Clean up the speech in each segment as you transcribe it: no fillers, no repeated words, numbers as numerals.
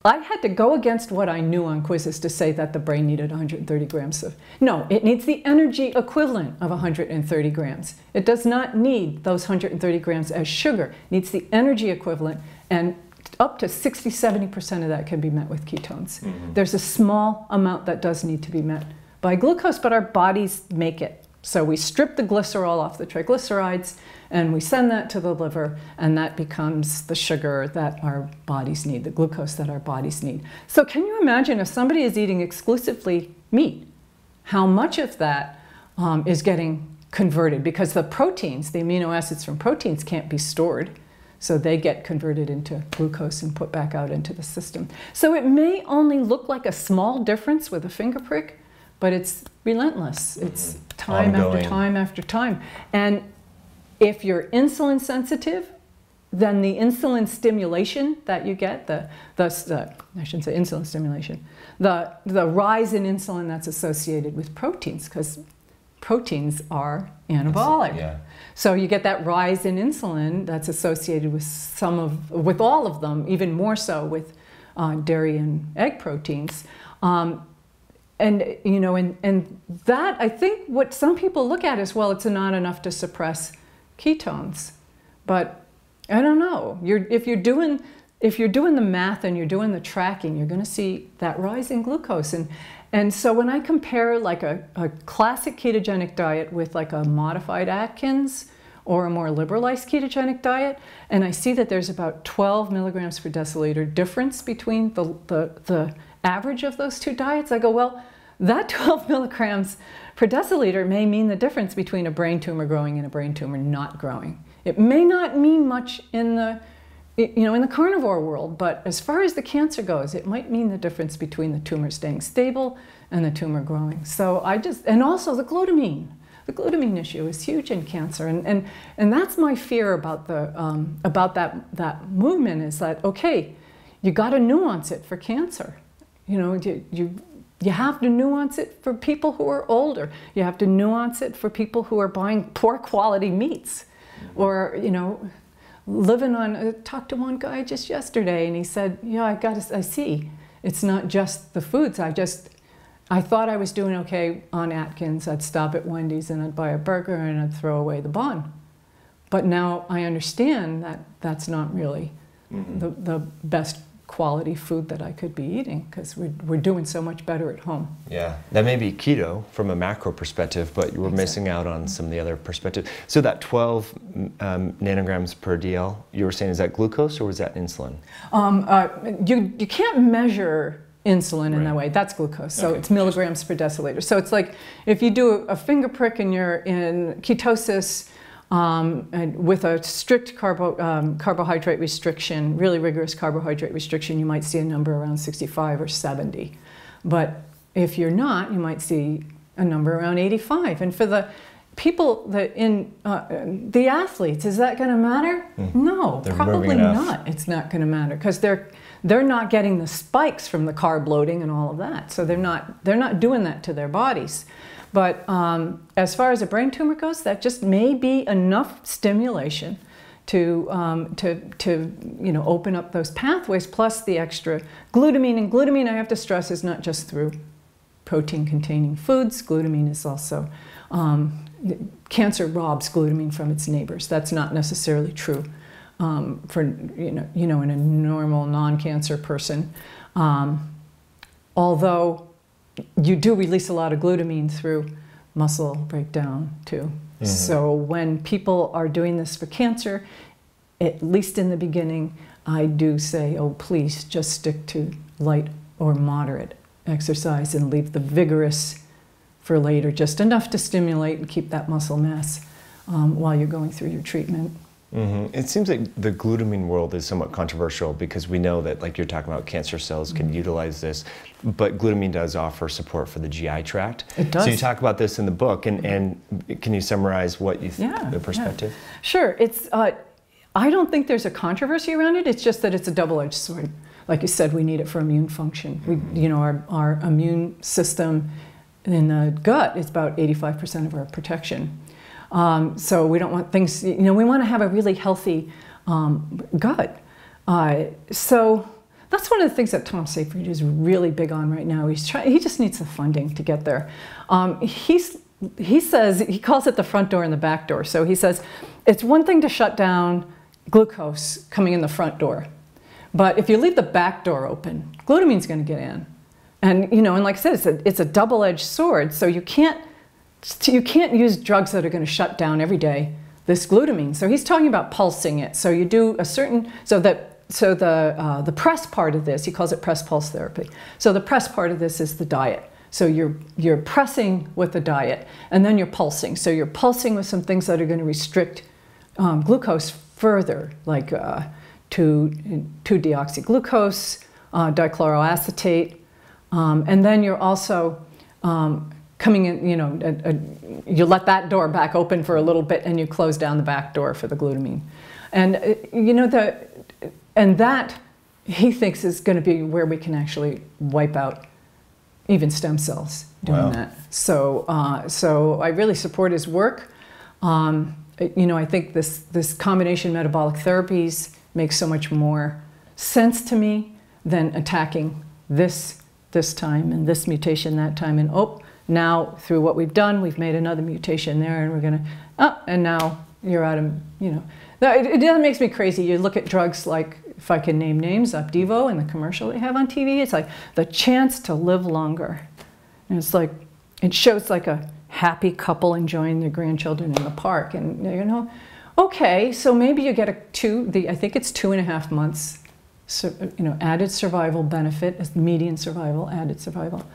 I had to go against what I knew on quizzes to say that the brain needed 130 grams of, no, it needs the energy equivalent of 130 grams. It does not need those 130 grams as sugar. It needs the energy equivalent, and up to 60–70% of that can be met with ketones. There's a small amount that does need to be met by glucose, but our bodies make it. So we strip the glycerol off the triglycerides, and we send that to the liver, and that becomes the sugar that our bodies need, the glucose that our bodies need. So can you imagine if somebody is eating exclusively meat, how much of that is getting converted? Because the proteins, the amino acids from proteins, can't be stored. So they get converted into glucose and put back out into the system. So it may only look like a small difference with a finger prick, but it's relentless. It's time after time after time. And if you're insulin sensitive, then the insulin stimulation that you get, I shouldn't say insulin stimulation, the rise in insulin that's associated with proteins, because proteins are anabolic. Yeah. So you get that rise in insulin that's associated with with all of them, even more so with dairy and egg proteins. And you know, and that, I think what some people look at is, well, it's not enough to suppress ketones. But I don't know. If you're doing the math and you're doing the tracking, you're going to see that rise in glucose. And so when I compare like a classic ketogenic diet with like a modified Atkins or a more liberalized ketogenic diet, and I see that there's about 12 milligrams per deciliter difference between the average of those two diets, I go, well, that 12 milligrams per deciliter may mean the difference between a brain tumor growing and a brain tumor not growing. It may not mean much in the, in the carnivore world, but as far as the cancer goes, it might mean the difference between the tumor staying stable and the tumor growing. So and also the glutamine. The glutamine issue is huge in cancer, and that's my fear about that movement, is that, okay, you got to nuance it for cancer. You know, you have to nuance it for people who are older. You have to nuance it for people who are buying poor quality meats, or, you know, living on. I talked to one guy just yesterday, and he said, "Yeah, I see. It's not just the foods. I thought I was doing okay on Atkins. I'd stop at Wendy's and I'd buy a burger and I'd throw away the bun. But now I understand that that's not really the best quality food that I could be eating, because we're doing so much better at home." Yeah, that may be keto from a macro perspective, but you were missing out on some of the other perspectives. So that 12 nanograms per DL, you were saying, is that glucose or was that insulin? You can't measure insulin in that way. That's glucose. So it's milligrams per deciliter. So it's like if you do a finger prick and you're in ketosis, and with a strict carbohydrate restriction, really rigorous carbohydrate restriction, you might see a number around 65 or 70. But if you're not, you might see a number around 85. And for the people that the athletes, is that going to matter? No, probably not. It's not going to matter, because they're not getting the spikes from the carb loading and all of that. So they're not doing that to their bodies. But as far as a brain tumor goes, that just may be enough stimulation to open up those pathways, plus the extra glutamine. And glutamine, I have to stress, is not just through protein-containing foods. Glutamine is also, cancer robs glutamine from its neighbors. That's not necessarily true for in a normal non-cancer person, although you do release a lot of glutamine through muscle breakdown too. So when people are doing this for cancer, at least in the beginning, I do say, oh, please just stick to light or moderate exercise and leave the vigorous for later, just enough to stimulate and keep that muscle mass while you're going through your treatment. It seems like the glutamine world is somewhat controversial, because we know that, like you're talking about, cancer cells can utilize this, but glutamine does offer support for the GI tract. It does. So you talk about this in the book, and can you summarize what you the perspective? Yeah. Sure. It's I don't think there's a controversy around it. It's just that it's a double-edged sword. Like you said, we need it for immune function. We, our immune system in the gut is about 85% of our protection. So we don't want things, we want to have a really healthy gut. So That's one of the things that Tom Seyfried is really big on right now. He just needs the funding to get there. He says, he calls it the front door and the back door. So he says, it's one thing to shut down glucose coming in the front door. But if you leave the back door open, glutamine's going to get in. And, you know, and like I said, it's a double-edged sword. So you can't use drugs that are going to shut down every day this glutamine. So he's talking about pulsing it. So you do a certain, so the press part of this, he calls it press pulse therapy. So the press part of this is the diet. So you're pressing with the diet, and then you're pulsing. So you're pulsing with some things that are going to restrict glucose further, like 2-deoxyglucose, dichloroacetate, and then you're also coming in, you know, you let that door back open for a little bit and you close down the back door for the glutamine. And, you know, that he thinks is going to be where we can actually wipe out even stem cells doing that. So, so I really support his work. You know, I think this combination metabolic therapies makes so much more sense to me than attacking this time and this mutation that time, and now through what we've done, we've made another mutation there, and we're gonna, and now you're out of, you know. It makes me crazy. You look at drugs like, if I can name names, Opdivo and the commercial they have on TV, it's like the chance to live longer. And it's like, it shows like a happy couple enjoying their grandchildren in the park. And, you know, okay, so maybe you get I think it's 2.5 months, so, you know, added survival benefit, as median survival, added survival.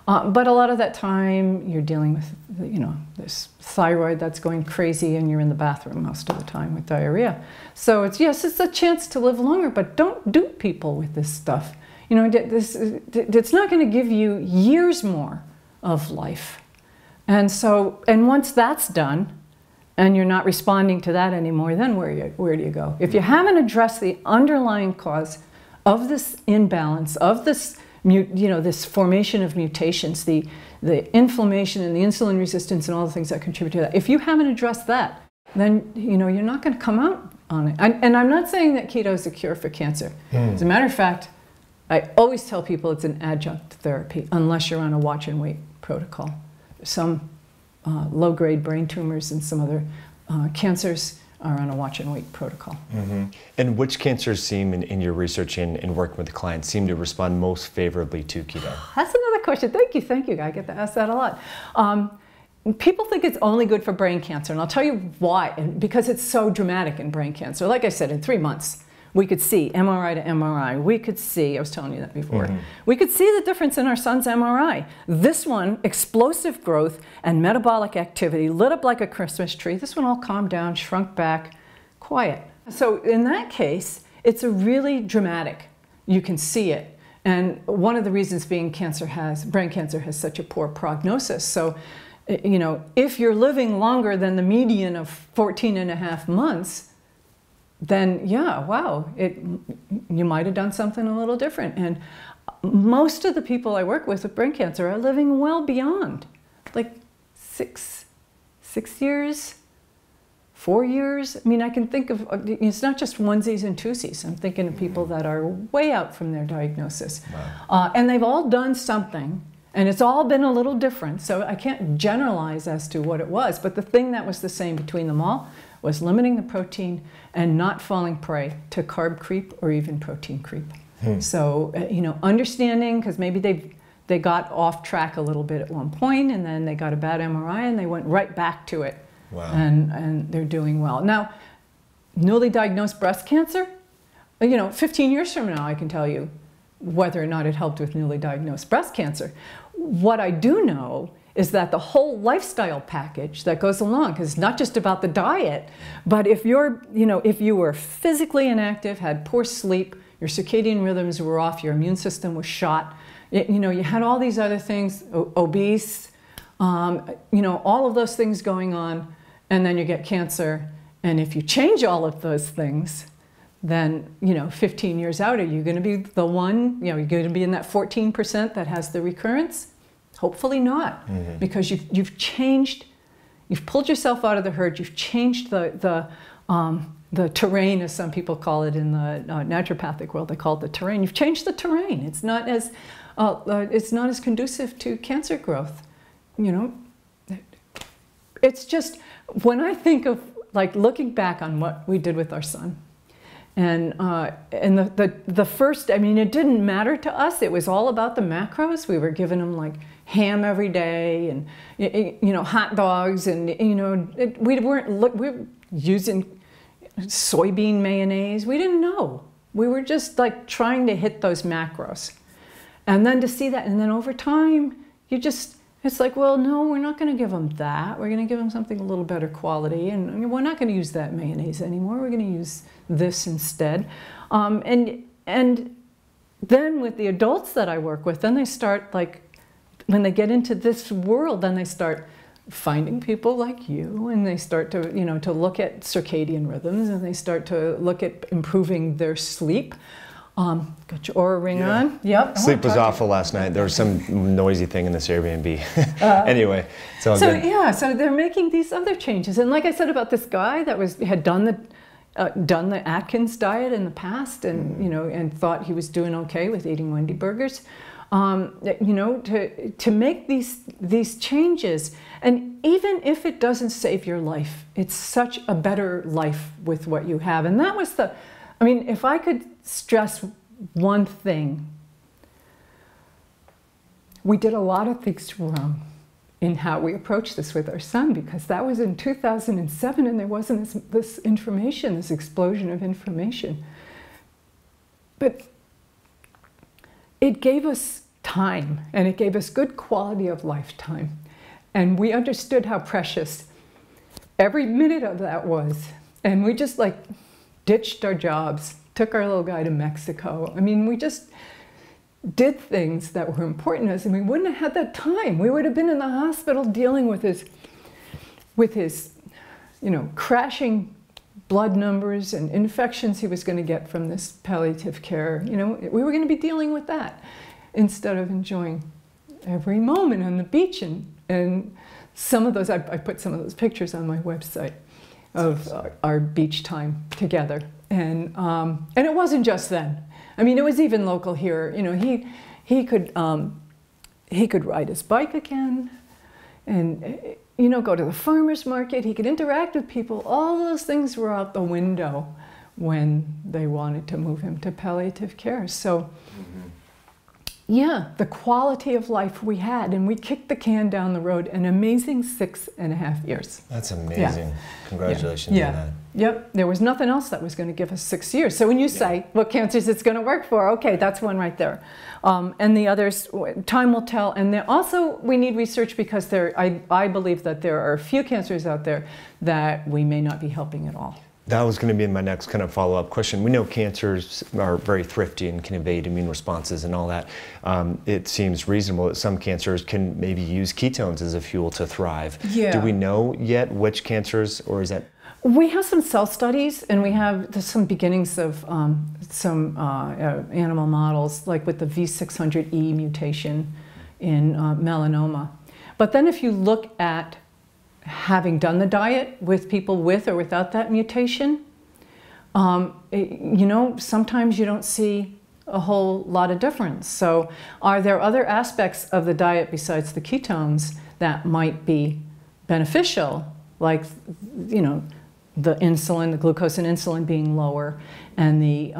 But a lot of that time you're dealing with, you know, this thyroid that's going crazy, and you're in the bathroom most of the time with diarrhea. So it's, yes, it's a chance to live longer, but don't dupe people with this stuff. You know, it's not going to give you years more of life. And so, and once that's done, and you're not responding to that anymore, then where do you go? If you haven't addressed the underlying cause of this imbalance, of this, you know, this formation of mutations, the inflammation and the insulin resistance and all the things that contribute to that, if you haven't addressed that, then, you know, you're not going to come out on it. And I'm not saying that keto is a cure for cancer. As a matter of fact, I always tell people it's an adjunct therapy, unless you're on a watch and wait protocol. Some low-grade brain tumors and some other cancers are on a watch and wait protocol. And which cancers seem, in your research and working with the clients, seem to respond most favorably to keto? That's another question. Thank you. I get to ask that a lot. People think it's only good for brain cancer, and I'll tell you why. Because it's so dramatic in brain cancer. Like I said, in 3 months, we could see MRI to MRI. We could see, I was telling you that before, we could see the difference in our son's MRI. This one, explosive growth and metabolic activity, lit up like a Christmas tree. This one all calmed down, shrunk back, quiet. So in that case, it's a really dramatic. You can see it. And one of the reasons brain cancer has such a poor prognosis. So, you know, if you're living longer than the median of 14.5 months, then yeah, wow, you might have done something a little different. And most of the people I work with brain cancer are living well beyond, like 6 years, 4 years. I mean, I can think of, it's not just onesies and twosies. I'm thinking of people that are way out from their diagnosis. Wow. And they've all done something, and it's all been a little different. So I can't generalize as to what it was, but the thing that was the same between them all was limiting the protein and not falling prey to carb creep or even protein creep. So, you know, understanding, because maybe they got off track a little bit at one point, and then they got a bad MRI and they went right back to it. Wow. And they're doing well. Now, newly diagnosed breast cancer, you know, 15 years from now I can tell you whether or not it helped with newly diagnosed breast cancer. What I do know is that the whole lifestyle package that goes along, because it's not just about the diet, but if you're, you know, if you were physically inactive, had poor sleep, your circadian rhythms were off, your immune system was shot, you know, you had all these other things, obese, you know, all of those things going on, and then you get cancer. And if you change all of those things, then, you know, 15 years out, are you going to be the one, you know, you're going to be in that 14% that has the recurrence? Hopefully not, because you've changed, you've pulled yourself out of the herd, you've changed the the terrain, as some people call it in the naturopathic world. They call it the terrain. You've changed the terrain. It's not as conducive to cancer growth. You know, it's just, when I think of like looking back on what we did with our son, and the first, I mean, it didn't matter to us. It was all about the macros. We were giving him like ham every day, and you know, hot dogs, and you know, we were using soybean mayonnaise. We didn't know. We were just like trying to hit those macros, and then to see that, and then over time, it's like, well, no, we're not going to give them that. We're going to give them something a little better quality, and we're not going to use that mayonnaise anymore. We're going to use this instead. And then with the adults that I work with, then they start, like, when they get into this world, then they start finding people like you, and they start to, you know, to look at circadian rhythms, and they start to look at improving their sleep. Got your Oura ring on? Yep. Sleep was awful last night. There was some noisy thing in this Airbnb. Anyway, it's all good. Yeah, so they're making these other changes. And like I said about this guy that had done the Atkins diet in the past, and you know, and thought he was doing okay with eating Wendy burgers. You know, to make these changes, and even if it doesn't save your life, it's such a better life with what you have. And that was I mean, if I could stress one thing, we did a lot of things wrong in how we approached this with our son, because that was in 2007, and there wasn't this information, this explosion of information. But it gave us time, and it gave us good quality of lifetime. And we understood how precious every minute of that was. And we just like ditched our jobs, took our little guy to Mexico. I mean, we just did things that were important to us, and we wouldn't have had that time. We would have been in the hospital dealing with his, you know, crashing blood numbers and infections he was going to get from this palliative care. You know, we were going to be dealing with that instead of enjoying every moment on the beach. And some of those, I put some of those pictures on my website of our beach time together. And it wasn't just then. I mean, it was even local here. You know, he could ride his bike again, and you know, go to the farmer's market. He could interact with people. All those things were out the window when they wanted to move him to palliative care. So, yeah, the quality of life we had, and we kicked the can down the road an amazing 6.5 years. That's amazing. Yeah. Congratulations on that. Yep, there was nothing else that was going to give us 6 years. So when you say what cancers it's going to work for, okay, that's one right there. And the others, time will tell. And also we need research, because I believe that there are a few cancers out there that we may not be helping at all. That was going to be my next kind of follow-up question. We know cancers are very thrifty and can evade immune responses and all that. It seems reasonable that some cancers can maybe use ketones as a fuel to thrive. Yeah. Do we know yet which cancers, or is that? We have some cell studies, and we have some beginnings of some animal models, like with the V600E mutation in melanoma. But then if you look at having done the diet with people with or without that mutation, you know, sometimes you don't see a whole lot of difference. So are there other aspects of the diet besides the ketones that might be beneficial, like, you know, the insulin, the glucose and insulin being lower, and the,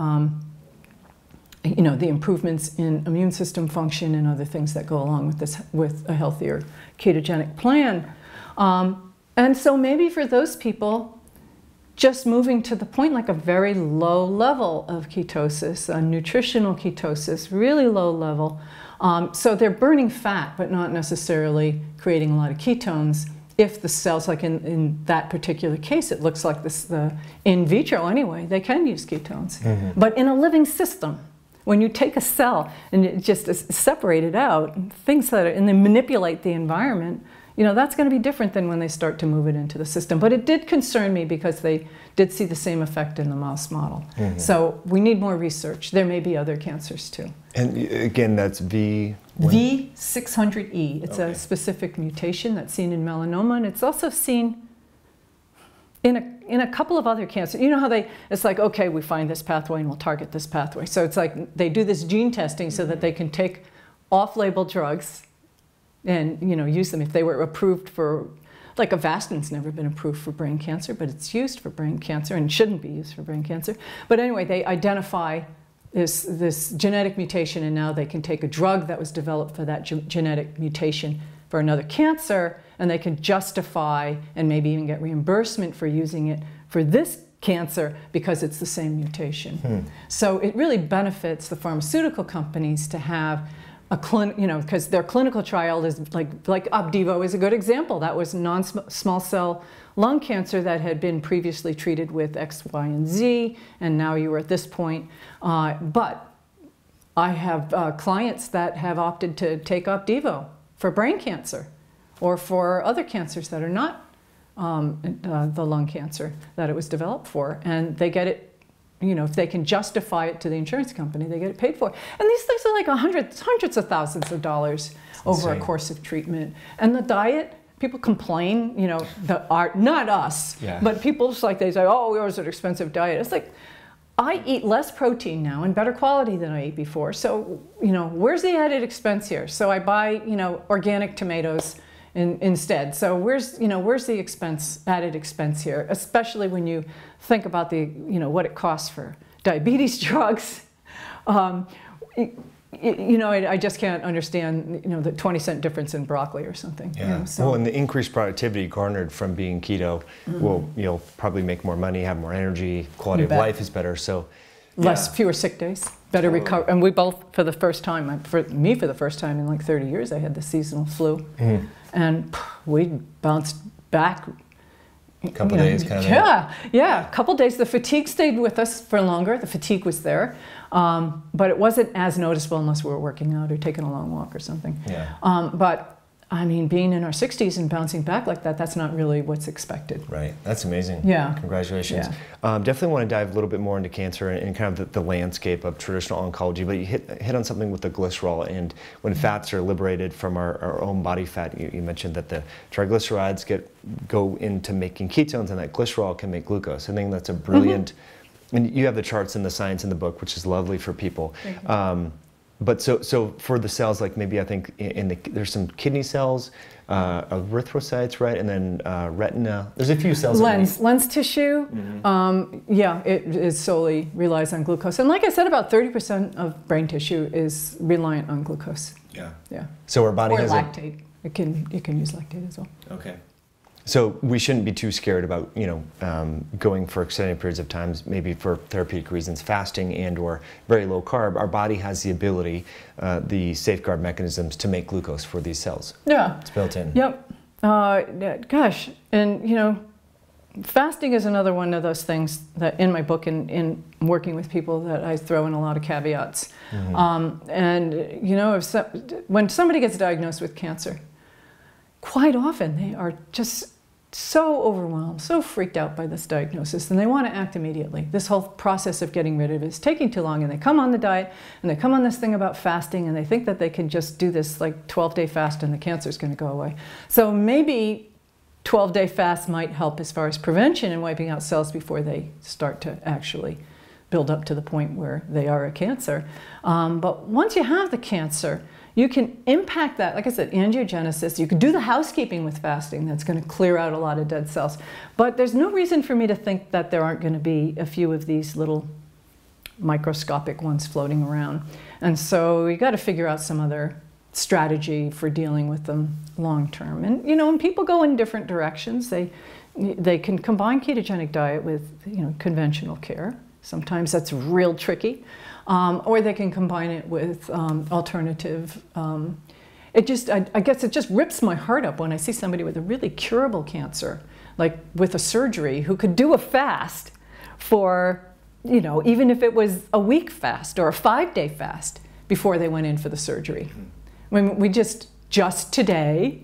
you know, the improvements in immune system function and other things that go along with this, with a healthier ketogenic plan. And so maybe for those people, just moving to the point, like a very low level of ketosis, a nutritional ketosis, really low level. So they're burning fat, but not necessarily creating a lot of ketones. If the cells, like in that particular case, it looks like this, in vitro anyway, they can use ketones. Mm-hmm. But in a living system, when you take a cell and it just is separated out, things that are, and they manipulate the environment, you know, that's going to be different than when they start to move it into the system. But it did concern me, because they did see the same effect in the mouse model. Mm-hmm. So we need more research. There may be other cancers too. And again, that's V600E. It's a specific mutation that's seen in melanoma, and it's also seen in in a couple of other cancers, you know how it's like, okay, we find this pathway and we'll target this pathway. So it's like they do this gene testing so that they can take off-label drugs and, you know, use them. If they were approved for, like Avastin's never been approved for brain cancer, but it's used for brain cancer and shouldn't be used for brain cancer. But anyway, they identify this genetic mutation, and now they can take a drug that was developed for that genetic mutation for another cancer, and they can justify and maybe even get reimbursement for using it for this cancer because it's the same mutation. So it really benefits the pharmaceutical companies to have a you know, because their clinical trial is like Opdivo is a good example. That was non-small cell lung cancer that had been previously treated with X, Y, and Z, and now you were at this point. But I have clients that have opted to take Opdivo for brain cancer or for other cancers that are not the lung cancer that it was developed for, and they get it. You know, if they can justify it to the insurance company, they get it paid for. And these things are like hundreds of thousands of dollars over a course of treatment. And the diet, people complain, you know, not us, but people just like, they say, oh, yours is an expensive diet. It's like, I eat less protein now and better quality than I ate before. So, you know, where's the added expense here? So I buy, you know, organic tomatoes instead. So where's the added expense here, especially when you think about you know, what it costs for diabetes drugs. You know, I just can't understand, you know, the 20-cent difference in broccoli or something. Yeah. You know, so. Well, and the increased productivity garnered from being keto will, you'll probably make more money, have more energy, quality of life is better. So fewer sick days, better recovery. And we both, for the first time, for me for the first time in like 30 years, I had the seasonal flu. And we bounced back. A couple days, kind of. Yeah, a couple days. The fatigue stayed with us for longer. The fatigue was there, but it wasn't as noticeable unless we were working out or taking a long walk or something. But I mean, being in our 60s and bouncing back like that, that's not really what's expected. Right. That's amazing. Yeah. Congratulations. Definitely want to dive a little bit more into cancer and kind of the landscape of traditional oncology, but you hit on something with the glycerol, and when fats are liberated from our own body fat, you mentioned that the triglycerides go into making ketones, and that glycerol can make glucose. I think that's a brilliant, and you have the charts and the science in the book, which is lovely for people. But so for the cells, like maybe I think there's some kidney cells, erythrocytes, right, and then retina. There's a few cells. Lens tissue. Yeah, it solely relies on glucose, and like I said, about 30% of brain tissue is reliant on glucose. Yeah. So our body has lactate. You can use lactate as well. Okay. So we shouldn't be too scared about, you know, going for extended periods of time, maybe for therapeutic reasons, fasting and or very low carb. Our body has the ability, the safeguard mechanisms to make glucose for these cells. Yeah. It's built in. Yep. Gosh, and you know, fasting is another one of those things that in my book and in working with people that I throw in a lot of caveats. And you know, when somebody gets diagnosed with cancer, quite often they are just so overwhelmed, so freaked out by this diagnosis, and they want to act immediately. This whole process of getting rid of it is taking too long, and they come on the diet, and they come on this thing about fasting, and they think that they can just do this like 12-day fast and the cancer is going to go away. So maybe 12-day fast might help as far as prevention and wiping out cells before they start to actually build up to the point where they are a cancer. But once you have the cancer, you can impact that, like I said, angiogenesis. You can do the housekeeping with fasting. That's going to clear out a lot of dead cells. But there's no reason for me to think that there aren't going to be a few of these little microscopic ones floating around. And so you got to figure out some other strategy for dealing with them long term. And you know, when people go in different directions, they can combine ketogenic diet with, you know, conventional care. Sometimes that's real tricky. Or they can combine it with alternative. I guess it just rips my heart up when I see somebody with a really curable cancer, like with a surgery, who could do a fast for, you know, even if it was a week fast or a 5-day fast before they went in for the surgery. I mean, we just today,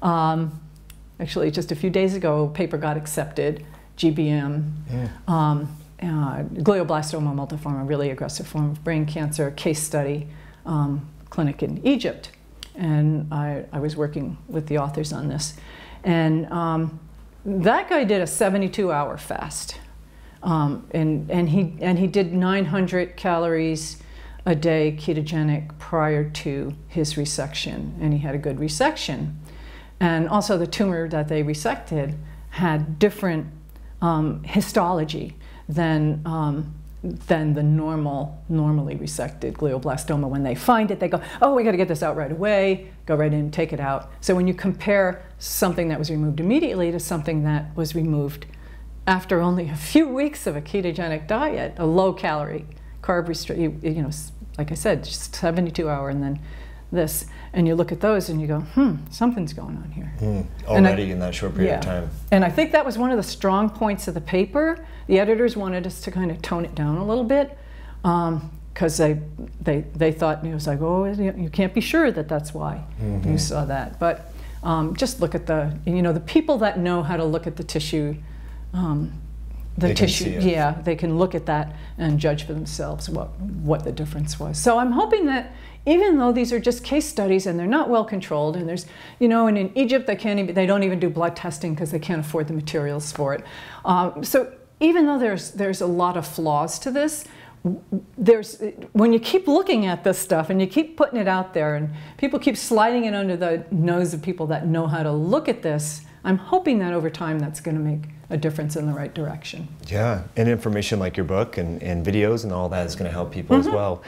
actually just a few days ago, a paper got accepted, GBM. Glioblastoma multiforme, a really aggressive form of brain cancer, case study, clinic in Egypt. And I was working with the authors on this. And that guy did a 72-hour fast, and he did 900 calories a day ketogenic prior to his resection, and he had a good resection. And also the tumor that they resected had different histology than the normally resected glioblastoma. When they find it, they go, oh, we got to get this out right away, go right in, take it out. So when you compare something that was removed immediately to something that was removed after only a few weeks of a ketogenic diet, a low-calorie, carb restrict, you know, like I said, just 72-hour and then this, and you look at those and you go, something's going on here. Already in that short period of time. And I think that was one of the strong points of the paper. The editors wanted us to kind of tone it down a little bit because they thought, it was like, oh, you can't be sure that that's why you saw that. But just look at the people that know how to look at the tissue, they can look at that and judge for themselves what the difference was. So I'm hoping that even though these are just case studies and they're not well controlled, and there's, and in Egypt they don't even do blood testing because they can't afford the materials for it. So even though there's a lot of flaws to this, when you keep looking at this stuff and you keep putting it out there and people keep sliding it under the nose of people that know how to look at this, I'm hoping that over time that's going to make a difference in the right direction. Yeah, and information like your book and videos and all that is going to help people as well.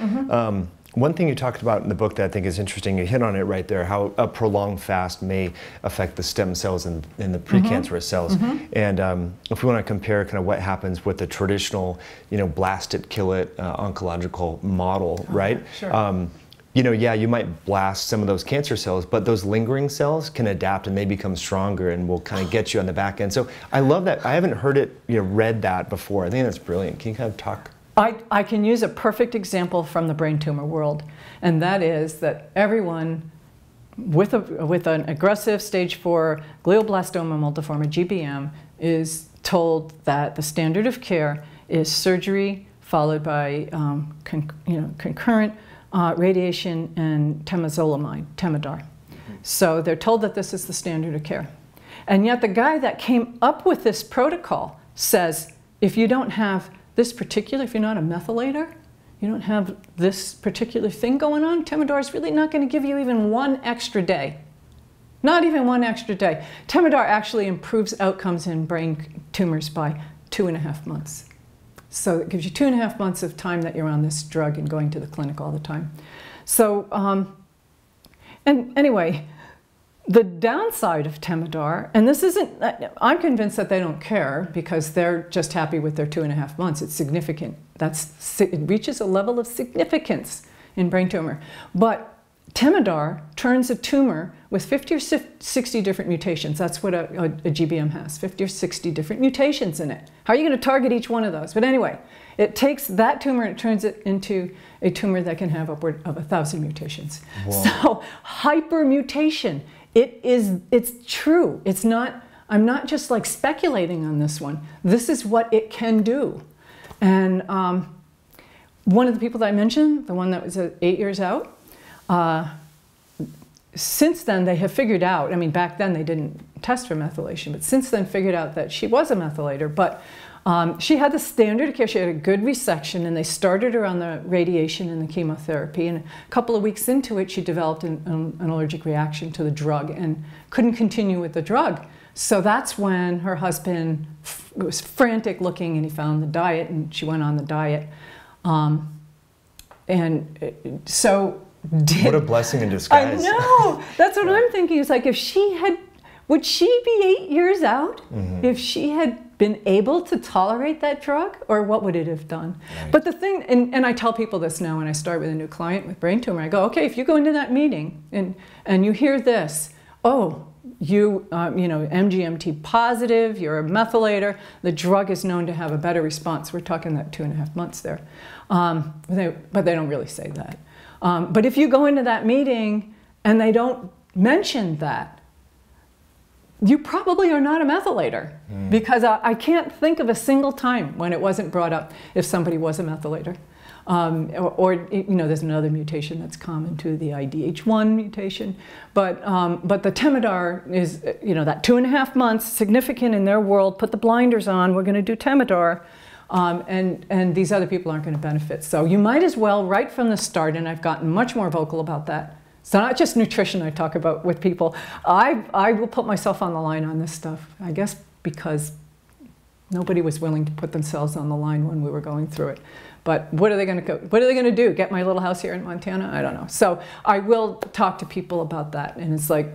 One thing you talked about in the book that I think is interesting, you hit on it right there, how a prolonged fast may affect the stem cells and the precancerous cells. And if we want to compare kind of what happens with the traditional, blast it, kill it, oncological model, right? Sure. You might blast some of those cancer cells, but those lingering cells can adapt and they become stronger and will kind of get you on the back end. So I love that. I haven't heard it, read that before. I think that's brilliant. Can you kind of talk? I can use a perfect example from the brain tumor world, and that is that everyone with an aggressive stage 4 glioblastoma multiforme, GBM, is told that the standard of care is surgery followed by concurrent radiation and temozolomide, Temodar. So they're told that this is the standard of care. And yet the guy that came up with this protocol says, if you don't have this particular, if you're not a methylator, you don't have this particular thing going on, Temodar is really not going to give you even one extra day. Not even one extra day. Temodar actually improves outcomes in brain tumors by 2.5 months. So it gives you 2.5 months of time that you're on this drug and going to the clinic all the time. So, and anyway, the downside of Temodar, and this isn't, I'm convinced that they don't care because they're just happy with their 2.5 months. It's significant. It reaches a level of significance in brain tumor. But Temodar turns a tumor with 50 or 60 different mutations. That's what a GBM has, 50 or 60 different mutations in it. How are you going to target each one of those? But anyway, it takes that tumor and turns it into a tumor that can have upward of 1,000 mutations. Whoa. So hypermutation, it's true. It's not, I'm not just like speculating on this one. This is what it can do. And one of the people that I mentioned, the one that was 8 years out, since then they have figured out, I mean back then they didn't test for methylation, but since then figured out that she was a methylator, but she had the standard of care, she had a good resection, and they started her on the radiation and the chemotherapy, and a couple of weeks into it she developed an allergic reaction to the drug and couldn't continue with the drug. So that's when her husband was frantic looking and he found the diet and she went on the diet. What a blessing in disguise. I know. That's what I'm thinking. It's like if she had, would she be 8 years out if she had been able to tolerate that drug, or what would it have done? Right. But the thing, and I tell people this now when I start with a new client with brain tumor, I go, okay, if you go into that meeting and you hear this, oh, MGMT positive, you're a methylator, the drug is known to have a better response. We're talking that 2.5 months there. But they don't really say that. But if you go into that meeting and they don't mention that, you probably are not a methylator, because I can't think of a single time when it wasn't brought up if somebody was a methylator. or there's another mutation that's common to the IDH1 mutation. But the Temodar is, that 2.5 months, significant in their world. Put the blinders on. We're going to do Temodar. And these other people aren't going to benefit. So you might as well, right from the start, and I've gotten much more vocal about that. It's not just nutrition I talk about with people. I will put myself on the line on this stuff, I guess because nobody was willing to put themselves on the line when we were going through it. But what are they going to do? Get my little house here in Montana? I don't know. So I will talk to people about that. And it's like,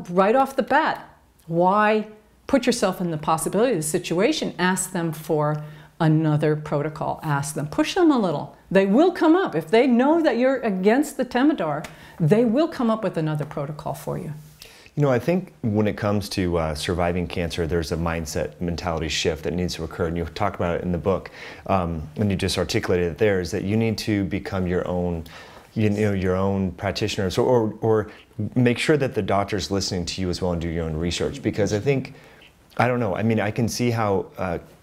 right off the bat, why put yourself in the possibility of the situation? Ask them for another protocol. Ask them. Push them a little. They will come up. If they know that you're against the Temodar, they will come up with another protocol for you. I think when it comes to surviving cancer, there's a mentality shift that needs to occur, and you talk about it in the book, and you just articulated it there, is that you need to become your own, your own practitioners, or make sure that the doctor's listening to you as well and do your own research. Because I think, I don't know, I can see how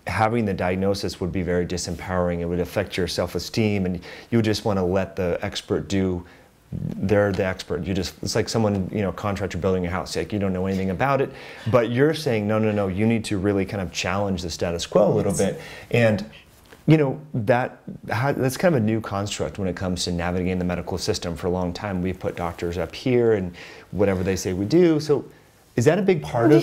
having the diagnosis would be very disempowering. It would affect your self-esteem, and you would just want to let the expert do. They're the expert. It's like someone, contractor building a house. Like, you don't know anything about it, but you're saying, no, you need to really kind of challenge the status quo a little bit. And, that's kind of a new construct when it comes to navigating the medical system. For a long time, we've put doctors up here and whatever they say we do. So is that a big part of?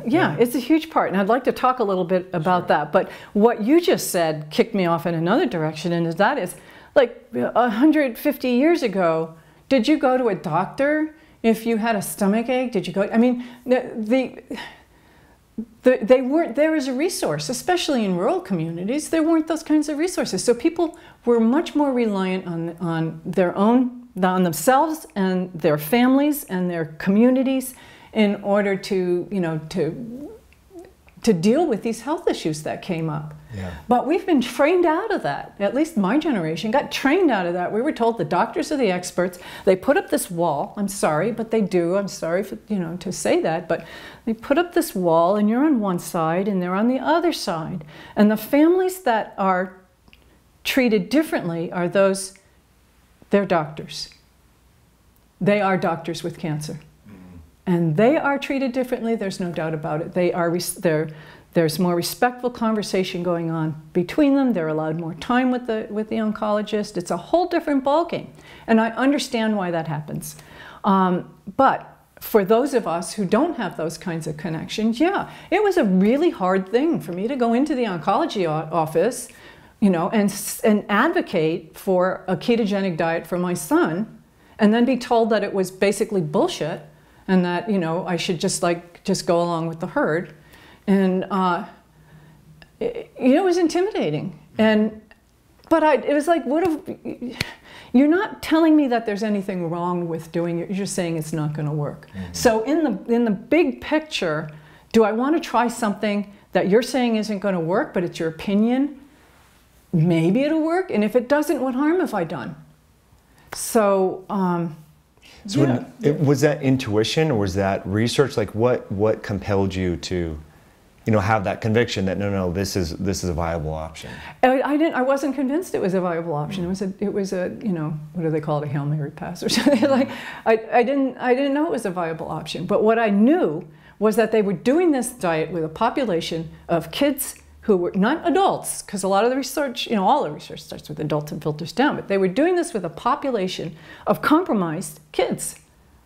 Yeah, it's a huge part. And I'd like to talk a little bit about that. But what you just said kicked me off in another direction, and that is, like 150 years ago, did you go to a doctor if you had a stomach ache? Did you go? I mean, they weren't there as a resource, especially in rural communities. There weren't those kinds of resources. So people were much more reliant on themselves and their families and their communities in order to deal with these health issues that came up. Yeah. But we've been trained out of that. At least my generation got trained out of that. We were told the doctors are the experts. They put up this wall. I'm sorry, but they do. I'm sorry for, to say that, but they put up this wall, and you're on one side and they're on the other side. And the families that are treated differently are they're doctors. They are doctors with cancer. And they are treated differently, there's no doubt about it. There's more respectful conversation going on between them. They're allowed more time with the oncologist. It's a whole different ballgame. And I understand why that happens. But for those of us who don't have those kinds of connections, yeah, it was a really hard thing for me to go into the oncology office, and advocate for a ketogenic diet for my son, and then be told that it was basically bullshit, and that, I should just go along with the herd. And, it was intimidating. But it was like, you're not telling me that there's anything wrong with doing it. You're just saying it's not going to work. Mm-hmm. So in the big picture, do I want to try something that you're saying isn't going to work, but it's your opinion? Maybe it'll work. And if it doesn't, what harm have I done? So, was that intuition, or was that research? Like, what compelled you to, have that conviction that no, this is a viable option? I wasn't convinced it was a viable option. It was a what do they call it, a Hail Mary pass or something? Like, I didn't know it was a viable option. But what I knew was that they were doing this diet with a population of kids who were not adults, because a lot of the research, all the research starts with adults and filters down, but they were doing this with a population of compromised kids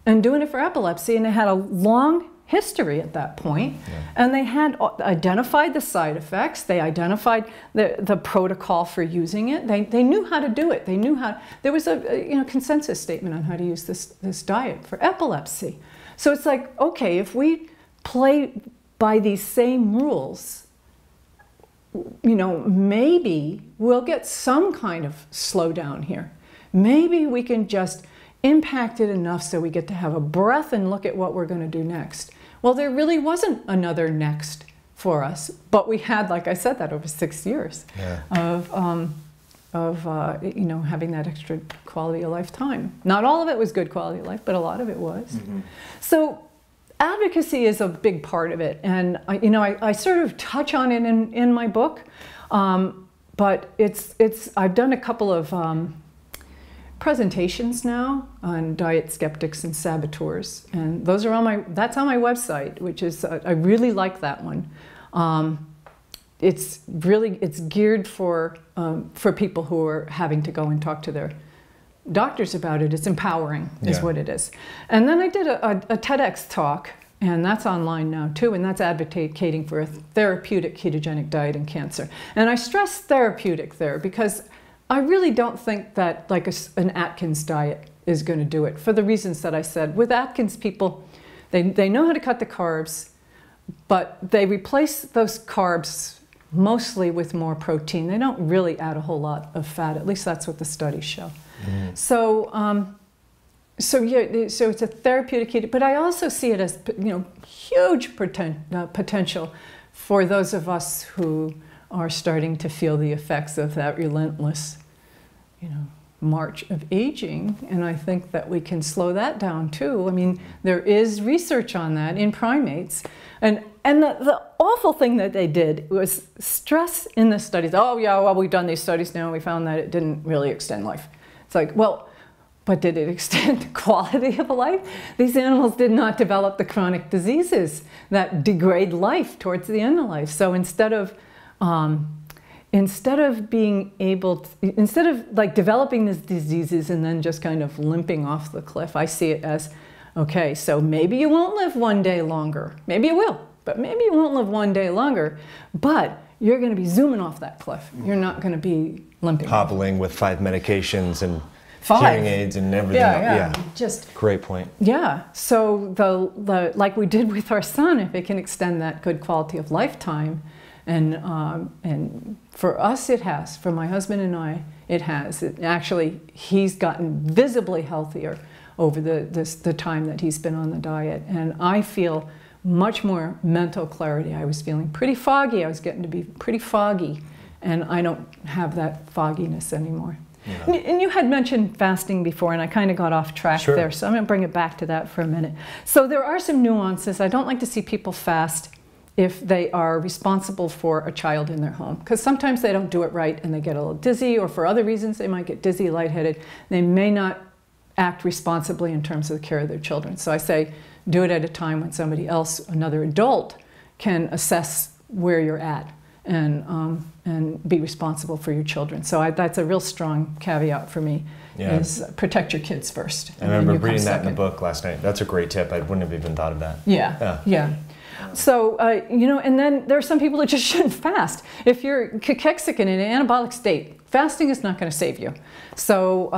and doing it for epilepsy, and they had a long history at that point. Yeah. And they had identified the side effects, they identified the protocol for using it, they knew how to do it, they knew how, there was a consensus statement on how to use this diet for epilepsy. So it's like, okay, if we play by these same rules, maybe we'll get some kind of slowdown here. Maybe we can just impact it enough so we get to have a breath and look at what we're going to do next. Well, there really wasn't another next for us, but we had, like I said, that over 6 years of having that extra quality of life time. Not all of it was good quality of life, but a lot of it was. Mm-hmm. So advocacy is a big part of it, and I sort of touch on it in my book, but I've done a couple of presentations now on Diet Skeptics and Saboteurs, and those are that's on my website, which is, I really like that one. It's geared for people who are having to go and talk to their doctors about it. It's empowering, is what it is. And then I did a TEDx talk, and that's online now too, and that's advocating for a therapeutic ketogenic diet in cancer. And I stress therapeutic there because I really don't think that like an Atkins diet is going to do it, for the reasons that I said. With Atkins people, they know how to cut the carbs, but they replace those carbs mostly with more protein. They don't really add a whole lot of fat. At least that's what the studies show. Mm. So it's a therapeutic keto, but I also see it as, you know, huge potential for those of us who are starting to feel the effects of that relentless, you know, march of aging. And I think that we can slow that down too. I mean, there is research on that in primates. And the awful thing that they did was stress in the studies. Oh yeah, well, we've done these studies now, and we found that it didn't really extend life. It's like, well, but did it extend the quality of life? These animals did not develop the chronic diseases that degrade life towards the end of life. So instead of being able to, instead of like developing these diseases and then just kind of limping off the cliff, I see it as, okay, so maybe you won't live one day longer. Maybe you will, but maybe you won't live one day longer, but you're going to be zooming off that cliff. You're not going to be limping. Hobbling with 5 medications and hearing aids and everything. Yeah. Just great point. Yeah. So the like we did with our son, if it can extend that good quality of lifetime, and for us it has. For my husband and I, it has. Actually, he's gotten visibly healthier over the time that he's been on the diet, and I feel much more mental clarity. I was feeling pretty foggy. I was getting to be pretty foggy, and I don't have that fogginess anymore. Yeah. And you had mentioned fasting before, and I kind of got off track there, so I'm going to bring it back to that for a minute. So there are some nuances. I don't like to see people fast if they are responsible for a child in their home, because sometimes they don't do it right and they get a little dizzy, or for other reasons they might get dizzy, lightheaded. They may not act responsibly in terms of the care of their children. So I say do it at a time when somebody else, another adult, can assess where you're at and be responsible for your children. So that's a real strong caveat for me, is protect your kids first. I remember reading that in the book last night. That's a great tip. I wouldn't have even thought of that. Yeah. So, you know, and then there are some people that just shouldn't fast. If you're cachexic in an anabolic state, fasting is not going to save you. So,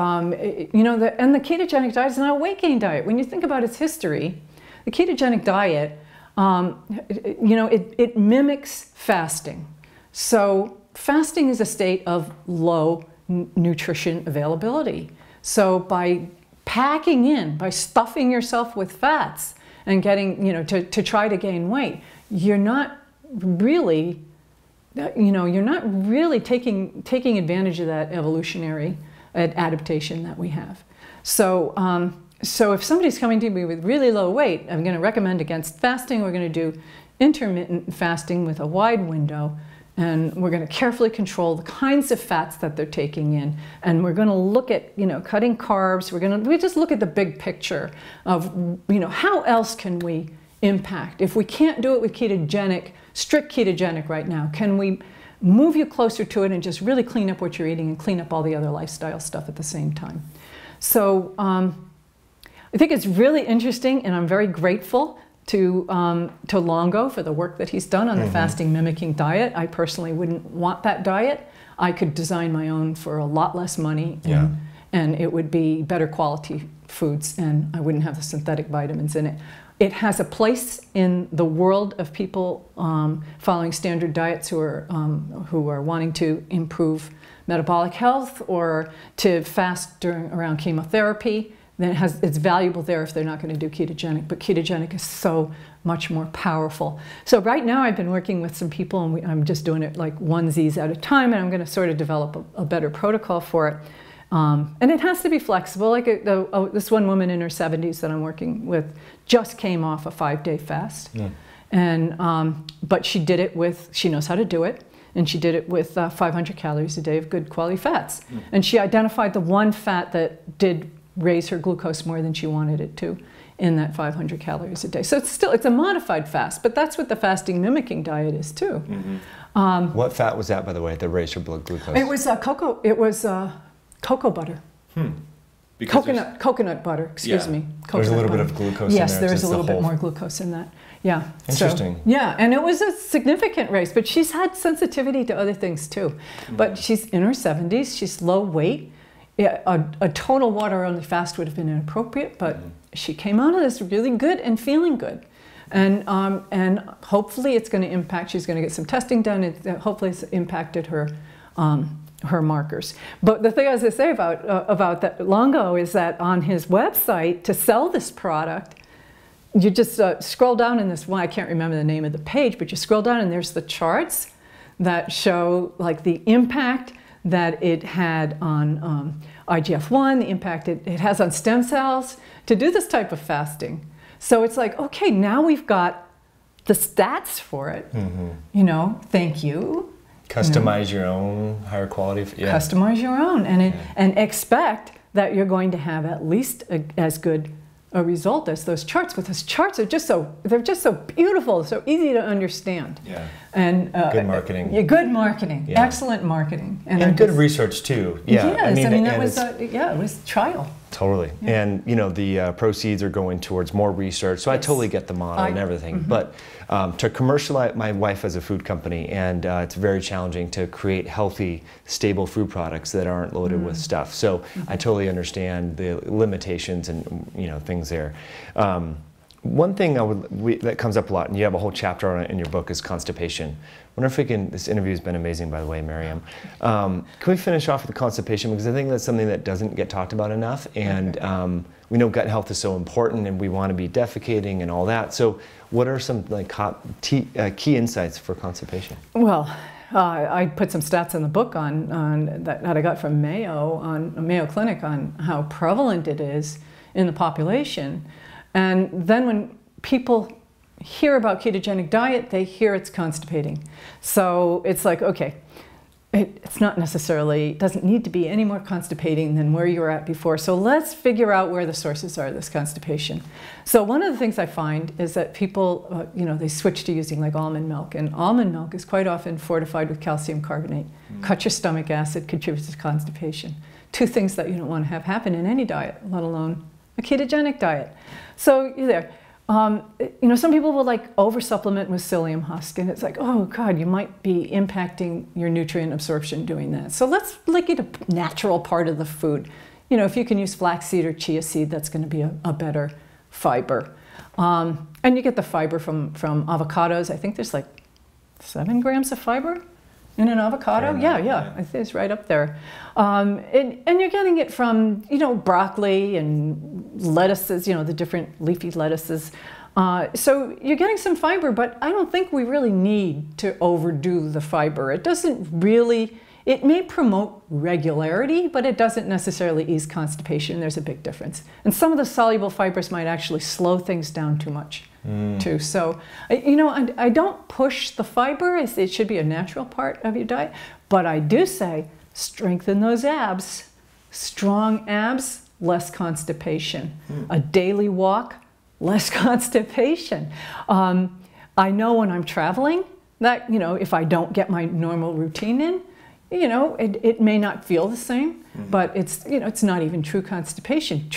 you know, and the ketogenic diet is not a weight gain diet. When you think about its history, the ketogenic diet, you know, it mimics fasting. So fasting is a state of low nutrition availability. So by packing in, by stuffing yourself with fats and getting, you know, to try to gain weight, you're not really, you know, you're not really taking advantage of that evolutionary adaptation that we have. So, so if somebody's coming to me with really low weight, I'm going to recommend against fasting. We're going to do intermittent fasting with a wide window, and we're going to carefully control the kinds of fats that they're taking in, and we're going to look at, you know, cutting carbs. We just look at the big picture of, you know, how else can we impact? If we can't do it with ketogenic, strict ketogenic right now, can we move you closer to it and just really clean up what you're eating and clean up all the other lifestyle stuff at the same time? So I think it's really interesting, and I'm very grateful to Longo for the work that he's done on the fasting mimicking diet. I personally wouldn't want that diet. I could design my own for a lot less money, and it would be better quality foods, and I wouldn't have the synthetic vitamins in it. It has a place in the world of people following standard diets who are wanting to improve metabolic health or to fast around chemotherapy. Then it's valuable there if they're not going to do ketogenic, but ketogenic is so much more powerful. So right now I've been working with some people, and I'm just doing it like onesies at a time, and I'm going to sort of develop a better protocol for it. And it has to be flexible. Like this one woman in her 70s that I'm working with just came off a 5-day fast, and but she did it with, she knows how to do it. And she did it with 500 calories a day of good quality fats. And she identified the one fat that did raise her glucose more than she wanted it to in that 500 calories a day. So it's a modified fast, but that's what the fasting mimicking diet is too. What fat was that, by the way, that raised your blood glucose? It was cocoa. It was cocoa butter. Coconut butter. Excuse me. There's a little bit of glucose in there. Yes, there is a little bit more glucose in that. Yeah. Interesting. So, yeah, and it was a significant raise, but she's had sensitivity to other things too. But she's in her 70s. She's low weight. Yeah, a total water-only fast would have been inappropriate, but she came out of this really good and feeling good. And hopefully it's going to impact, she's going to get some testing done, hopefully it's impacted her her markers. But the thing I was going to say about that Longo is that on his website, to sell this product, you just scroll down in this one, I can't remember the name of the page, but you scroll down and there's the charts that show like the impact that it had on IGF-1, the impact it has on stem cells, to do this type of fasting. So it's like, okay, now we've got the stats for it. You know, thank you. Customize your own higher quality. Customize your own, and expect that you're going to have at least as good a result as those charts. But those charts are just so beautiful, so easy to understand. Yeah. And good marketing. Yeah, good marketing. Yeah. Excellent marketing. And good research too. Yeah. Yes, I mean that was it was trial. Totally. Yeah. And you know, the proceeds are going towards more research. So I totally get the model and everything. But to commercialize, my wife has a food company, and it's very challenging to create healthy, stable food products that aren't loaded with stuff. So I totally understand the limitations and things there. One thing that comes up a lot, and you have a whole chapter on it in your book, is constipation. I wonder if we can, this interview has been amazing, by the way, Miriam. Can we finish off with the constipation? Because I think that's something that doesn't get talked about enough. And we know gut health is so important, and we want to be defecating and all that. So what are some key insights for constipation? Well, I put some stats in the book on that I got from Mayo Clinic on how prevalent it is in the population. And then when people hear about ketogenic diet, they hear it's constipating. So it's like, okay, it's not necessarily, it doesn't need to be any more constipating than where you were at before. So let's figure out where the sources are of this constipation. So one of the things I find is that people, they switch to using like almond milk, and almond milk is quite often fortified with calcium carbonate. Cut your stomach acid, contributes to constipation. Two things that you don't want to have happen in any diet, let alone a ketogenic diet. So you're there. Some people will like over supplement with psyllium husk, and it's like, oh God, you might be impacting your nutrient absorption doing that. So let's get a natural part of the food. If you can use flaxseed or chia seed, that's going to be a better fiber. And you get the fiber from avocados. I think there's like 7 grams of fiber in an avocado. Yeah. I think it's right up there. And you're getting it from, broccoli and lettuces, the different leafy lettuces. So you're getting some fiber, but I don't think we really need to overdo the fiber. It doesn't really, it may promote regularity, but it doesn't necessarily ease constipation. There's a big difference. And some of the soluble fibers might actually slow things down too much. Too. So, I don't push the fiber. It should be a natural part of your diet. But I do say, strengthen those abs. Strong abs, less constipation. A daily walk, less constipation. I know when I'm traveling that, if I don't get my normal routine in, it may not feel the same, but it's not even true constipation.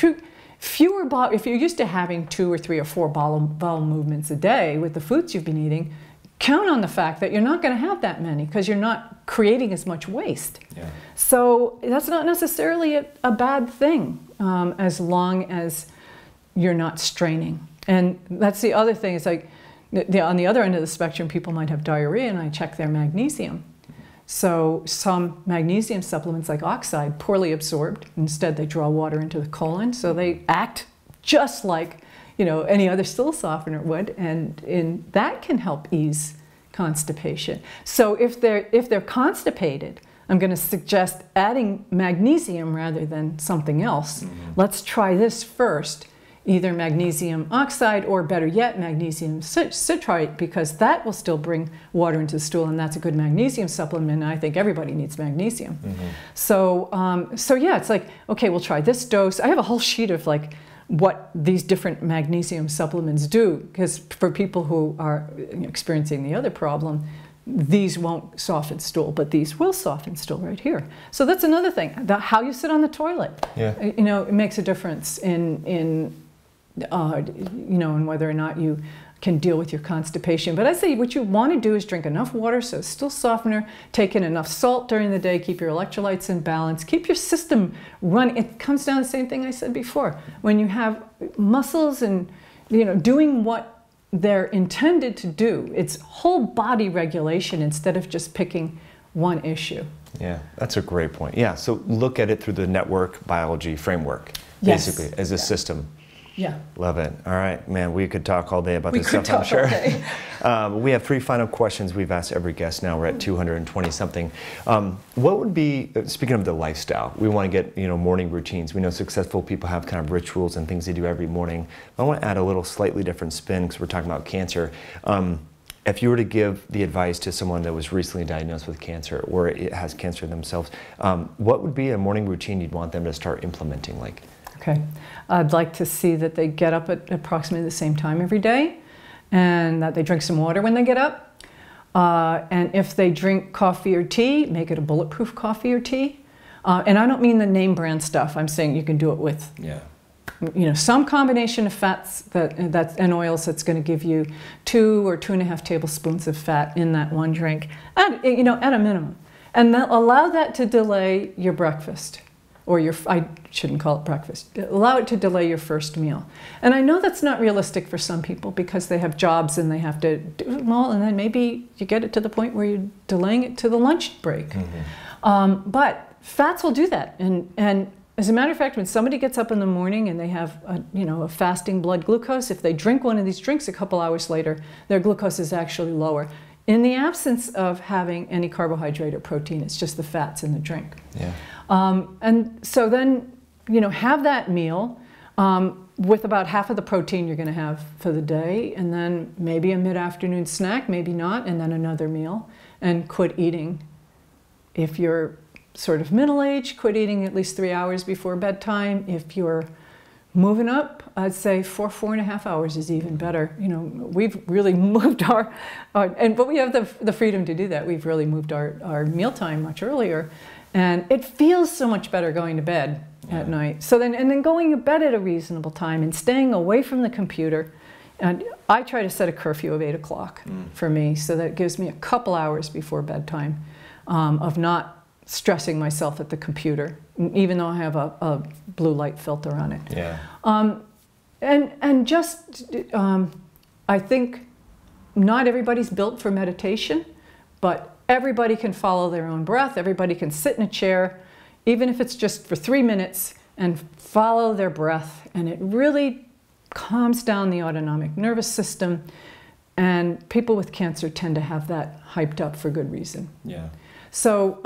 If you're used to having 2 or 3 or 4 bowel movements a day with the foods you've been eating, count on the fact that you're not going to have that many because you're not creating as much waste. Yeah. So that's not necessarily a bad thing as long as you're not straining. And that's the other thing. It's like on the other end of the spectrum, people might have diarrhea, and I check their magnesium. So some magnesium supplements like oxide, poorly absorbed. Instead, they draw water into the colon. So they act just like any other stool softener would, and that can help ease constipation. So if they're constipated, I'm going to suggest adding magnesium rather than something else. Let's try this first. either magnesium oxide or, better yet, magnesium citrate, because that will still bring water into the stool, and that's a good magnesium supplement. And I think everybody needs magnesium. So, so yeah, it's like, okay, we'll try this dose. I have a whole sheet of like what these different magnesium supplements do, because for people who are experiencing the other problem, these won't soften stool, but these will soften stool right here. So that's another thing. How you sit on the toilet, you know, it makes a difference in you know, and whether or not you can deal with your constipation. But I say what you want to do is drink enough water, so it's still softener, take in enough salt during the day, keep your electrolytes in balance, keep your system running. It comes down to the same thing I said before. When you have muscles and, you know, doing what they're intended to do, it's whole body regulation instead of just picking one issue. Yeah, that's a great point. Yeah, so look at it through the network biology framework, Yes. basically, as a system. Yeah. Love it. All right, man, we could talk all day about this stuff, I'm sure. We have 3 final questions we've asked every guest now. We're at 220 something. What would be, speaking of the lifestyle, we want to get, you know, morning routines. We know successful people have kind of rituals and things they do every morning. I want to add a little slightly different spin because we're talking about cancer. If you were to give the advice to someone that was recently diagnosed with cancer or it has cancer themselves, what would be a morning routine you'd want them to start implementing? Like, okay. I'd like to see that they get up at approximately the same time every day, and that they drink some water when they get up. And if they drink coffee or tea, make it a bulletproof coffee or tea. And I don't mean the name brand stuff. I'm saying you can do it with, you know, some combination of fats and oils that's going to give you 2 or 2.5 tablespoons of fat in that one drink, you know, at a minimum. And allow that to delay your breakfast. Or your, I shouldn't call it breakfast, allow it to delay your first meal. And I know that's not realistic for some people because they have jobs and they have to do, well, and then maybe you get it to the point where you're delaying it to the lunch break. But fats will do that. And as a matter of fact, when somebody gets up in the morning and they have you know, a fasting blood glucose, if they drink one of these drinks a couple hours later, their glucose is actually lower. In the absence of having any carbohydrate or protein, it's just the fats in the drink. And so then, you know, have that meal with about half of the protein you're going to have for the day, and then maybe a mid-afternoon snack, maybe not, and then another meal, and quit eating. If you're sort of middle-aged, quit eating at least 3 hours before bedtime. If you're moving up, I'd say 4.5 hours is even better. You know, we've really moved but we have the freedom to do that. We've really moved our mealtime much earlier. And it feels so much better going to bed at night. So then going to bed at a reasonable time and staying away from the computer. And I try to set a curfew of 8 o'clock for me, so that it gives me a couple hours before bedtime of not stressing myself at the computer, even though I have a blue light filter on it. And just, I think not everybody's built for meditation, but everybody can follow their own breath. Everybody can sit in a chair, even if it's just for 3 minutes, and follow their breath. And it really calms down the autonomic nervous system. And people with cancer tend to have that hyped up for good reason. So,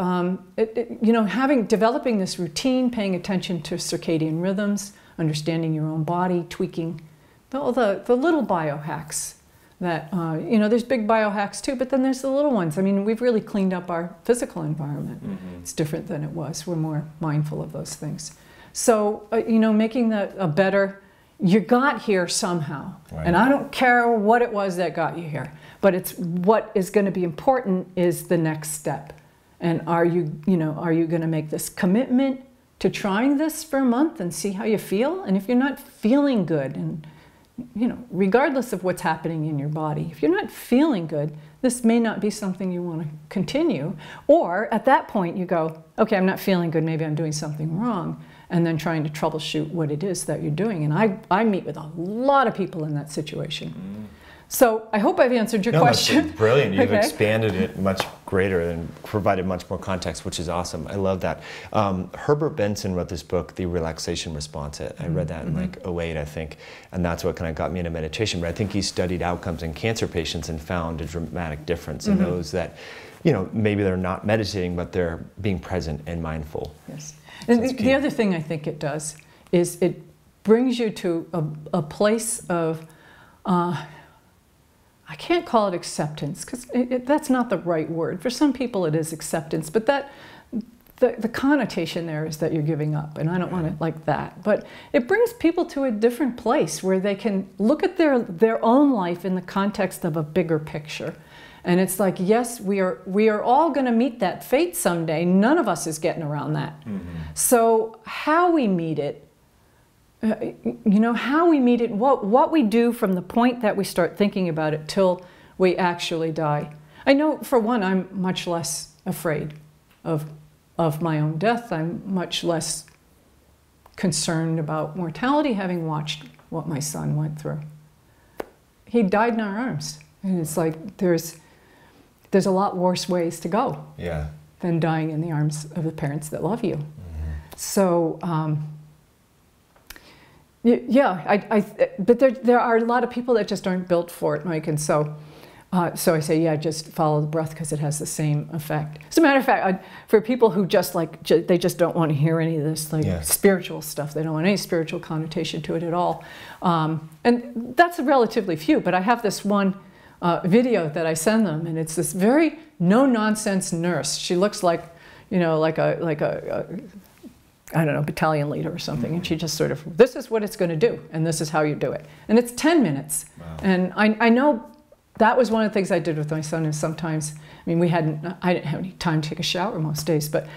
you know, developing this routine, paying attention to circadian rhythms, understanding your own body, tweaking all the little biohacks. That, you know, there's big biohacks too, but then there's the little ones. I mean, we've really cleaned up our physical environment. It's different than it was. We're more mindful of those things. So, you know, making a better, you got here somehow. And I don't care what it was that got you here, but it's what is going to be important is the next step. And are you going to make this commitment to trying this for a month and see how you feel? And if you're not feeling good, and you know, regardless of what's happening in your body, if you're not feeling good, this may not be something you want to continue. Or at that point you go, okay, I'm not feeling good, maybe I'm doing something wrong, and then trying to troubleshoot what it is that you're doing. And I meet with a lot of people in that situation. So I hope I've answered your question. That's brilliant. You've expanded it much greater and provided much more context, which is awesome. I love that. Herbert Benson wrote this book, The Relaxation Response. I read that in like 08, I think, and that's what kind of got me into meditation. But I think he studied outcomes in cancer patients and found a dramatic difference in those that, you know, maybe they're not meditating, but they're being present and mindful. And the other thing I think it does is it brings you to a place of, I can't call it acceptance, because that's not the right word. For some people it is acceptance, but the connotation there is that you're giving up, and I don't want it like that. But it brings people to a different place where they can look at their own life in the context of a bigger picture. And it's like, yes, we are all going to meet that fate someday. None of us is getting around that. Mm-hmm. So how we meet it, how we meet it, what we do from the point that we start thinking about it till we actually die. I know, for one, I'm much less afraid of my own death. I'm much less concerned about mortality, having watched what my son went through. He died in our arms. And it's like, there's a lot worse ways to go than dying in the arms of the parents that love you. Mm-hmm. So, but there are a lot of people that just aren't built for it, Mike, and so I say, just follow the breath, because it has the same effect. As a matter of fact, for people who just they just don't want to hear any of this spiritual stuff, they don't want any spiritual connotation to it at all, and that's relatively few. But I have this one video that I send them, and it's this very no-nonsense nurse. She looks like, like a I don't know, battalion leader or something, and she just sort of, this is what it's going to do, and this is how you do it. And it's 10 minutes. Wow. And I know that was one of the things I did with my son, is sometimes, I mean, I didn't have any time to take a shower most days, but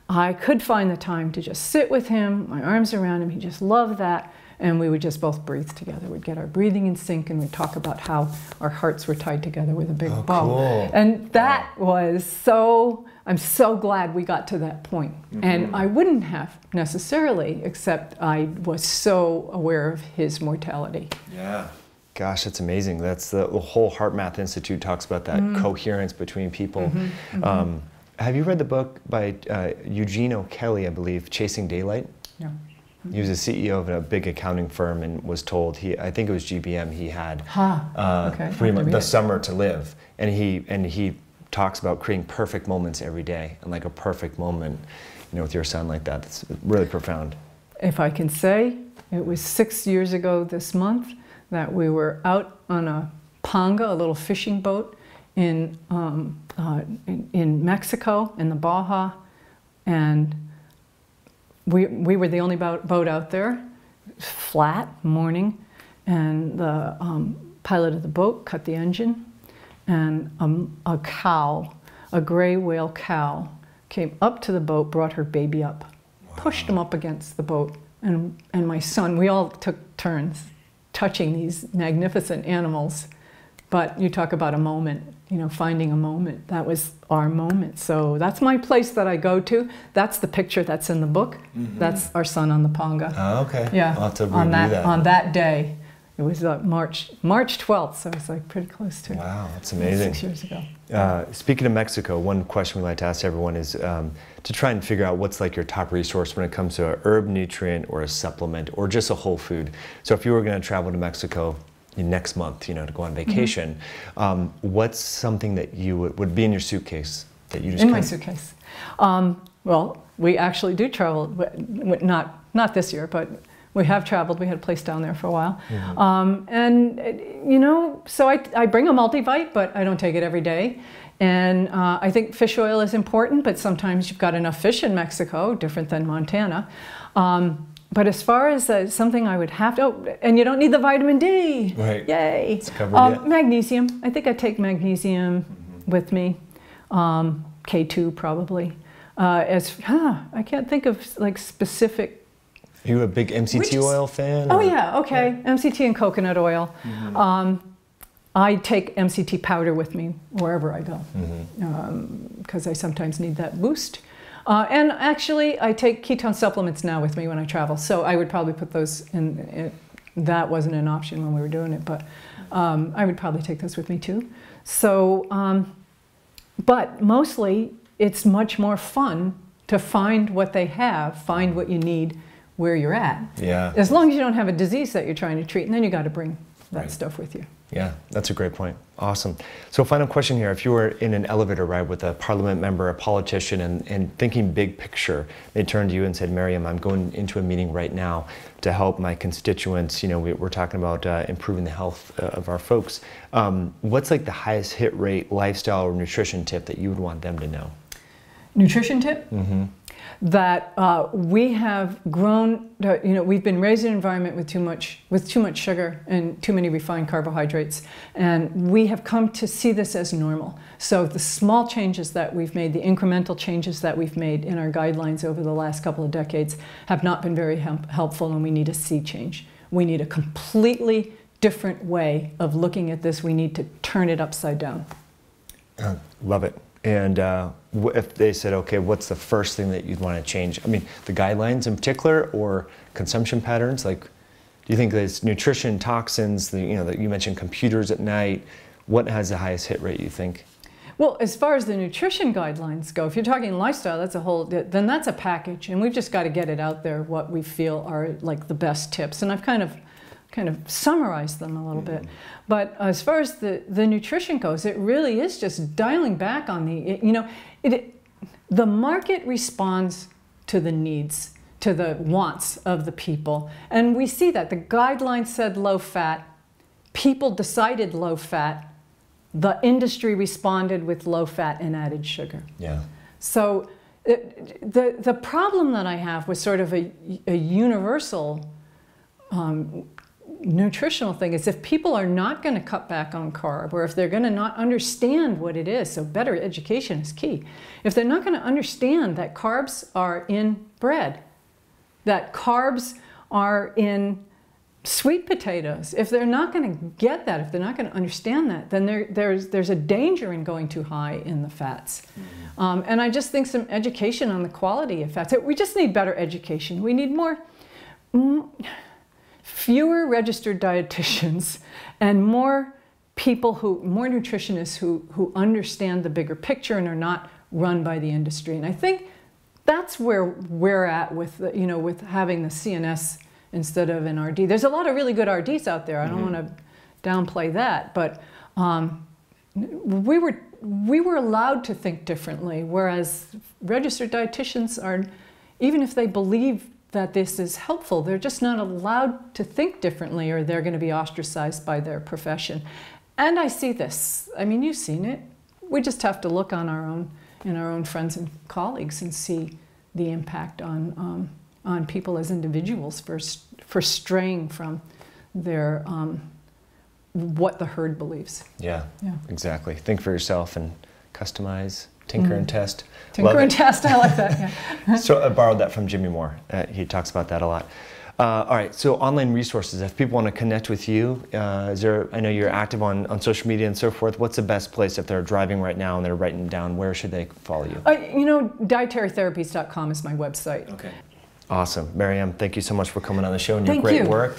I could find the time to just sit with him, my arms around him. He just loved that. And we would just both breathe together. We'd get our breathing in sync, and we'd talk about how our hearts were tied together with a big bow. Cool. And that was I'm so glad we got to that point. Mm-hmm. And I wouldn't have necessarily, except I was so aware of his mortality. Yeah. Gosh, that's amazing. That's the whole HeartMath Institute talks about that coherence between people. Mm-hmm. Mm-hmm. Have you read the book by Eugene O'Kelly, I believe, Chasing Daylight? No. He was a CEO of a big accounting firm, and was told, I think it was GBM, he had the summer to live. And he talks about creating perfect moments every day, and like a perfect moment, with your son like that. That's really profound. If I can say, it was 6 years ago this month that we were out on a panga, a little fishing boat in Mexico, in the Baja, and we were the only boat out there, flat, morning, and the pilot of the boat cut the engine, and a cow, a gray whale cow, came up to the boat, brought her baby up, pushed him up against the boat, and my son, we all took turns touching these magnificent animals. But you talk about a moment, finding a moment. That was our moment. So that's my place that I go to. That's the picture that's in the book. Mm-hmm. That's our son on the panga. Oh, okay. Yeah. I'll have to review that. On that day. It was March 12th, so it's like pretty close to. Wow, that's amazing. 6 years ago. Speaking of Mexico, one question we like to ask everyone is to try and figure out what's like your top resource when it comes to a herb nutrient or a supplement or just a whole food. So if you were going to travel to Mexico next month, to go on vacation, what's something that you would be in your suitcase that you just in my suitcase? Well, we actually do travel, not this year, but we have traveled. We had a place down there for a while. Mm-hmm. So I bring a multivite, but I don't take it every day. And I think fish oil is important, but sometimes you've got enough fish in Mexico, different than Montana. But as far as something I would have to, and you don't need the vitamin D. Right. Yay. It's covered magnesium. I think I take magnesium with me. K2 probably. I can't think of like specific. Are you a big MCT oil fan? Oh yeah, okay. Yeah. MCT and coconut oil. Mm-hmm. I take MCT powder with me wherever I go, because I sometimes need that boost. And actually, I take ketone supplements now with me when I travel, so I would probably put those in. That wasn't an option when we were doing it, but I would probably take those with me too. So, but mostly, it's much more fun to find what they have, find what you need, where you're at. Yeah. As long as you don't have a disease that you're trying to treat, and then you got to bring that stuff with you. Yeah, that's a great point. Awesome. So final question here. If you were in an elevator ride with a parliament member, a politician, and thinking big picture, they turned to you and said, Miriam, I'm going into a meeting right now to help my constituents. You know, we're talking about improving the health of our folks. What's like the highest hit rate lifestyle or nutrition tip that you would want them to know? Nutrition tip? Mm-hmm. That we have grown, you know, we've been raised in an environment with too much sugar and too many refined carbohydrates, and we have come to see this as normal. So the small changes that we've made, the incremental changes that we've made in our guidelines over the last couple of decades have not been very helpful, and we need a sea change. We need a completely different way of looking at this. We need to turn it upside down. Love it. And if they said, okay, what's the first thing that you'd want to change? I mean, the guidelines in particular, or consumption patterns? Like, do you think there's nutrition, toxins, you know, that you mentioned computers at night? What has the highest hit rate, you think? Well, as far as the nutrition guidelines go, if you're talking lifestyle, that's a whole, then that's a package, and we've just got to get it out there, what we feel are like the best tips. And I've kind of summarize them a little bit. But as far as the nutrition goes, it really is just dialing back on the market responds to the needs, to the wants of the people. And we see that. The guidelines said low fat. People decided low fat. The industry responded with low fat and added sugar. Yeah. So the problem that I have with sort of a universal nutritional thing is if people are not going to cut back on carb, or if they're going to not understand what it is, so better education is key. If they're not going to understand that carbs are in bread, that carbs are in sweet potatoes, if they're not going to get that, if they're not going to understand that, then there's a danger in going too high in the fats. And I just think some education on the quality of fats. We just need better education. We need fewer registered dietitians and more nutritionists who understand the bigger picture and are not run by the industry. And I think that's where we're at with, you know, with having the CNS instead of an RD. There's a lot of really good RDs out there. I don't want to downplay that, but we were allowed to think differently, whereas registered dietitians are, even if they believe that this is helpful, they're just not allowed to think differently, or they're going to be ostracized by their profession. And I see this. I mean, you've seen it. We just have to look on in our own friends and colleagues and see the impact on people as individuals for straying from their what the herd believes. Yeah, exactly. Think for yourself and customize. Tinker and test. Tinker and test, I like that, yeah. So I borrowed that from Jimmy Moore. He talks about that a lot. All right, so online resources, if people want to connect with you, I know you're active on social media and so forth. What's the best place if they're driving right now and they're writing down, where should they follow you? You know, dietarytherapies.com is my website. Okay. Awesome. Miriam, thank you so much for coming on the show and your great work.